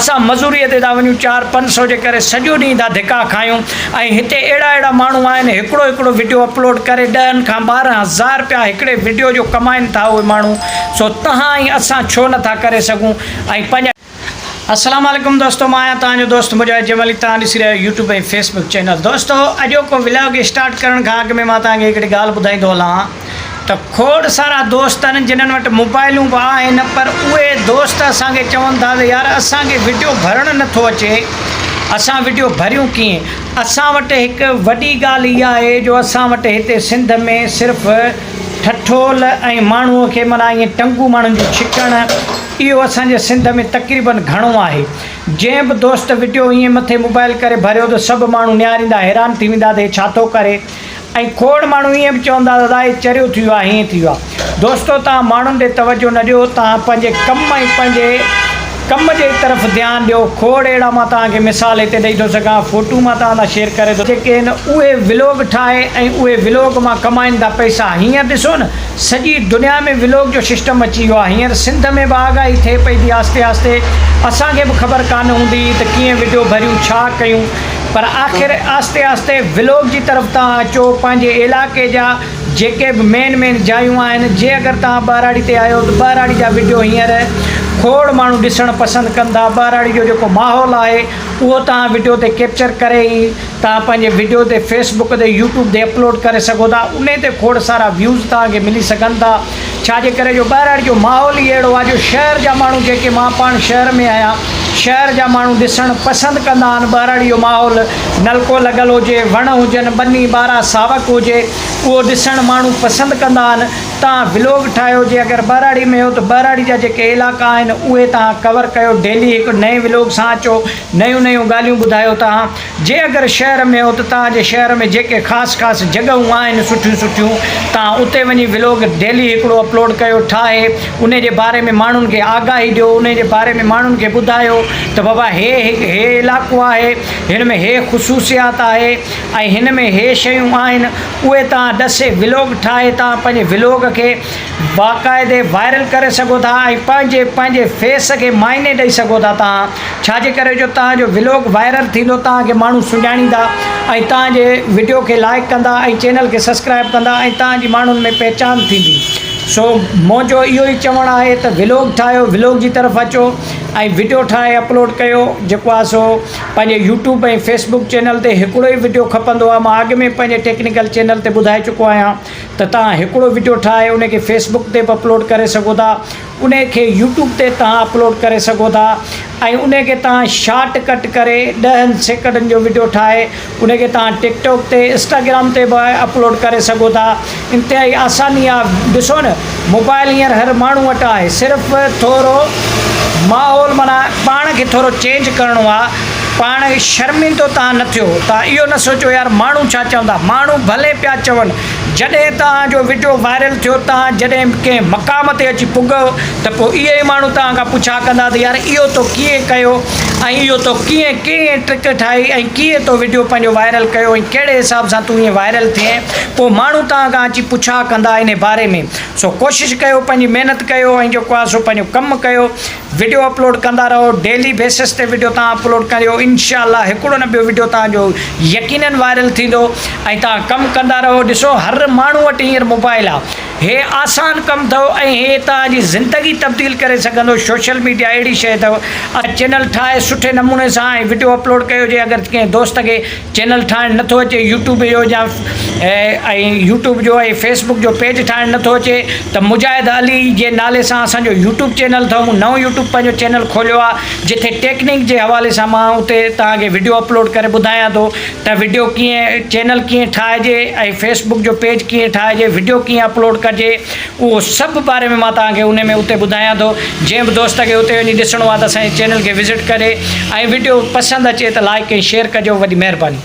असां मज़ूरीअ ते था वञूं 400-500 जे करे सॼो ॾींहुं था धिका खायूं ऐं हिते अहिड़ा माण्हू आहिनि हिकिड़ो वीडियो अपलोड करे 10 खां 12 हज़ार रुपया हिकिड़े वीडियो जो कमाइनि था उहे माण्हू। सो तव्हां ऐं असां छो नथा करे सघूं ऐं पंहिंजा अस्सलाम वालेकुम दोस्तों, मैं आया तव्हांजो दोस्त मुजाहिद जमाली, तव्हां ॾिसी रहिया यूट्यूब ऐं फेसबुक चैनल। दोस्तों अॼोको व्लॉग स्टार्ट करण खां अॻु में मां तव्हांखे हिकिड़ी ॻाल्हि ॿुधाईंदो हलां त खोड़ सारा दोस्त आहिनि जिन्हनि वटि मोबाइलूं बि आहिनि, पर उहे दोस्त असांखे चवनि था त यार असांखे वीडियो भरणु नथो अचे, असां वीडियो भरियूं कीअं। असां वटि हिकु वॾी ॻाल्हि इहा आहे जो असां वटि हिते सिंध में सिर्फ़ु ठठोल ऐं माण्हूअ खे माना ईअं टंगू माण्हुनि जी छिकण इहो असांजे सिंध में तक़रीबन घणो आहे। जंहिं बि दोस्त वीडियो ईअं मथे मोबाइल करे भरियो त सभु माण्हू निहारींदा हैरान थी वेंदा त छा थो करे, ऐं खोड़ माण्हू ईअं बि चवंदा दादा हे चरियो थी वियो आहे, हीअं थी वियो आहे। दोस्तो तव्हां माण्हुनि ॾे तवजो न ॾियो, तव्हां पंहिंजे कम ऐं पंहिंजे कम जे तरफ़ ध्यानु ॾियो। खोड़ अहिड़ा मां तव्हांखे मिसाल हिते ॾेई थो सघां, फ़ोटू मां तव्हां सां शेयर करे थो, जेके आहिनि उहे व्लॉग ठाहे ऐं उहे व्लॉग मां कमाइनि था पैसा। हींअर ॾिसो न सॼी दुनिया में व्लॉग जो सिस्टम अची वियो आहे। हींअर सिंध में बि आगाही थिए पई थी आस्ते आस्ते, असांखे बि ख़बर कान हूंदी त कीअं वीडियो भरियूं छा कयूं, पर आख़िर आस्ते आस्ते व्लॉग जी तरफ़ तव्हां अचो। पंहिंजे इलाइक़े जा जेके बि मेन जायूं आहिनि, जे अगरि तव्हां ॿाराड़ी ते आहियो त ॿाराड़ी जा वीडियो हींअर खोड़ माण्हू ॾिसणु पसंदि कंदा। ॿाराड़ी जो जेको माहौल आहे उहो तव्हां वीडियो ते कैप्चर करे ई तव्हां पंहिंजे वीडियो ते फेसबुक ते यूट्यूब ते अपलोड करे सघो था। उन ते खोड़ सारा व्यूज़ तव्हांखे मिली सघनि था, छाजे करे जो ॿाराड़ी जो माहौल ई अहिड़ो आहे जो शहर जा माण्हू जेके, मां पाण शहर में आहियां, शहर जा माण्हू ॾिसणु पसंदि कंदा आहिनि ॿाराड़ी जो माहौल। नलको लॻल हुजे, वण हुजनि, बनी ॿारहं सावक हुजे, उहो ॾिसणु माण्हू पसंदि कंदा आहिनि। तव्हां व्लॉग ठाहियो, जे अगरि ॿाराड़ी में हो त ॿाराड़ी जा जेके इलाइक़ा आहिनि उहे तव्हां कवर कयो, डेली हिकु नए व्लॉग सां अचो, नयूं ॻाल्हियूं ॿुधायो तव्हां। जे अगरि शहर में हो त तव्हांजे शहर में जेके ख़ासि जॻहियूं आहिनि सुठियूं तव्हां उते वञी व्लॉग डेली हिकिड़ो अपलोड कयो ठाहे, उन जे बारे में माण्हुनि खे आगाही ॾियो, उन जे बारे में माण्हुनि खे ॿुधायो त बाबा हे इलाइक़ो आहे, हिन में हे ख़ुशूसियात आहे ऐं हिन में हे शयूं आहिनि, उहे तव्हां ॾसे व्लॉग ठाहे तव्हां पंहिंजे व्लॉग खे बाक़ाइदे वायरल करे सघो था ऐं पंहिंजे फेस खे मायने ॾेई सघो था तव्हां। छाजे करे जो तव्हांजो व्लॉग वायरल थींदो, तव्हांखे माण्हू सुञाणींदा ऐं तव्हांजे वीडियो खे लाइक कंदा ऐं चैनल खे सब्सक्राइब कंदा ऐं तव्हांजी माण्हुनि में पहचान थींदी। सो मुंहिंजो इहो ई चवणु आहे त व्लॉग ठाहियो, व्लॉग जी तरफ़ अचो ऐं वीडियो ठाहे अपलोड कयो। जेको आहे सो पंहिंजे यूट्यूब ऐं फेसबुक चैनल ते हिकिड़ो ई वीडियो खपंदो आहे। मां अॻु में पंहिंजे टेक्निकल चैनल ते ॿुधाए चुको आहियां त तव्हां हिकिड़ो वीडियो ठाहे उनखे फेसबुक ते बि अपलोड करे सघो था, उनखे यूट्यूब ते तव्हां अपलोड करे सघो था ऐं उनखे तव्हां शॉर्ट कट करे 10 सेकंडनि जो वीडियो ठाहे उनखे तव्हां टिकटॉक ते, इंस्टाग्राम ते बि अपलोड करे सघो था। इंतिहाई आसानी आहे। ॾिसो न मोबाइल हींअर हर माण्हू वटि आहे, सिर्फ़ु थोरो माहौल माना पाण खे थोरो चेंज करिणो आहे। पाण शर्मिंदो तव्हां न थियो, तव्हां इहो न सोचो यार माण्हू छा चवंदा, माण्हू भले पिया चवनि। जॾहिं तव्हांजो वीडियो वायरल थियो, तव्हां जॾहिं कंहिं मक़ाम ते अची पुॻो त पोइ इहे ई माण्हू तव्हां खां पुछा कंदा त यार इहो तो कीअं कयो ऐं इहो तो कीअं ट्रिक ठाही ऐं कीअं तो वीडियो पंहिंजो वायरल कयो ऐं कहिड़े हिसाब सां तूं ईअं वायरल थिए। पोइ माण्हू तव्हां खां अची पुछा कंदा इन बारे में। सो कोशिशि कयो, पंहिंजी महिनत कयो ऐं जेको आहे सो पंहिंजो कमु कयो, वीडियो अपलोड कंदा रहो, डेली बेसिस ते वीडियो तव्हां अपलोड करियो। इंशाअल्लाह हिकिड़ो न ॿियो वीडियो तव्हांजो यकीनन वायरल थींदो ऐं तव्हां कमु कंदा रहो। ॾिसो हर माण्हू वटि हींअर मोबाइल आहे, हे आसान कमु अथव ऐं हे तव्हांजी ज़िंदगी तब्दील करे सघंदो। सोशल मीडिया अहिड़ी शइ अथव, चैनल ठाहे सुठे नमूने सां ऐं वीडियो अपलोड कयो। जे अगरि कंहिं दोस्त खे चैनल ठाहिणु नथो अचे, यूट्यूब जो या ऐं यूट्यूब जो ऐं फेसबुक जो पेज ठाहिणु नथो अचे त मुजाहिद अली जे नाले सां असांजो यूट्यूब चैनल अथव। मूं नओं यूट्यूब पंहिंजो चैनल खोलियो आहे जिथे टेक्निक जे हवाले सां मां उते तव्हांखे वीडियो अपलोड करे ॿुधायां थो त वीडियो कीअं, चैनल कीअं ठाहिजे ऐं फेसबुक जो पेज कीअं ठाहिजे, वीडियो कीअं अपलोड कजे, उहो सभु बारे में मां तव्हांखे उन में उते ॿुधायां थो। जंहिं बि दोस्त खे उते वञी ॾिसणो आहे त असांजे चैनल खे विज़िट करे ऐं वीडियो पसंदि अचे त लाइक ऐं शेयर कजो। वॾी महिरबानी।